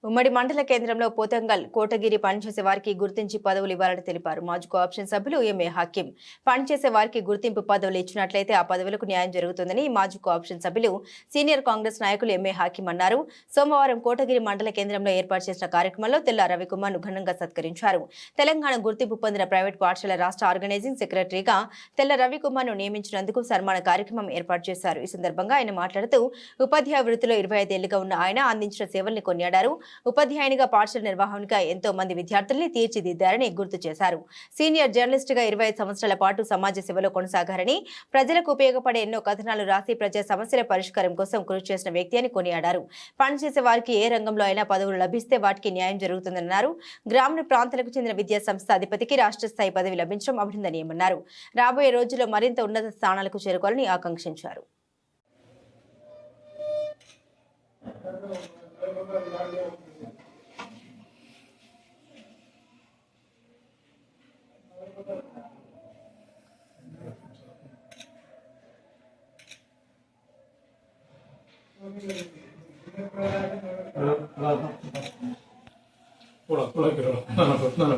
ఉమ్మడి మండల కేంద్రంలో పోతంగల్ కోటగిరి పనిచేసే వారికి గుర్తించి పదవులు ఇవ్వాలని తెలిపారు. మాజీ కోఆప్షన్ సభ్యులు ఎంఏ హకీం పనిచేసే వారికి గుర్తింపు పదవులు ఇచ్చినట్లయితే ఆ పదవులకు న్యాయం జరుగుతుందని మాజీ కోఆప్షన్ సభ్యులు సీనియర్ కాంగ్రెస్ నాయకులు ఎంఏ హకీం అన్నారు. సోమవారం కోటగిరి మండల కేంద్రంలో ఏర్పాటు చేసిన కార్యక్రమంలో తెల్ల రవికుమార్ ను ఘనంగా సత్కరించారు. తెలంగాణ గుర్తింపు పొందిన ప్రైవేట్ పాఠశాల రాష్ట్ర ఆర్గనైజింగ్ సెక్రటరీగా తెల్ల రవికుమార్ ను నియమించినందుకు సన్మాన కార్యక్రమం ఏర్పాటు చేశారు. ఈ సందర్భంగా ఆయన మాట్లాడుతూ ఉపాధ్యాయ వృత్తిలో 25 ఏళ్లుగా ఉన్న ఆయన అందించిన సేవల్ని కొనియాడారు. ఉపాధ్యాయునిగా పాఠశాల నిర్వహణగా ఎంతో మంది విద్యార్థుల్ని తీర్చిదిద్దారని గుర్తు చేశారు. సీనియర్ జర్నలిస్ట్ గా 25 సంవత్సరాల పాటు సమాజ సేవలో కొనసాగారని, ప్రజలకు ఉపయోగపడే ఎన్నో కథనాలు రాసి ప్రజా సమస్యల పరిష్కారం కోసం కృషి చేసిన వ్యక్తి అని కొనియాడారు. పనిచేసే వారికి ఏ రంగంలో అయినా పదవులు లభిస్తే వాటికి న్యాయం జరుగుతుందన్నారు. గ్రామీణ ప్రాంతాలకు చెందిన విద్యా సంస్థ అధిపతికి రాష్ట్ర స్థాయి పదవి లభించడం అభినందనీయమన్నారు. రాబోయే రోజుల్లో మరింత ఉన్నత స్థానాలకు చేరుకోవాలని ఆకాంక్షించారు. Hola, quiero. No.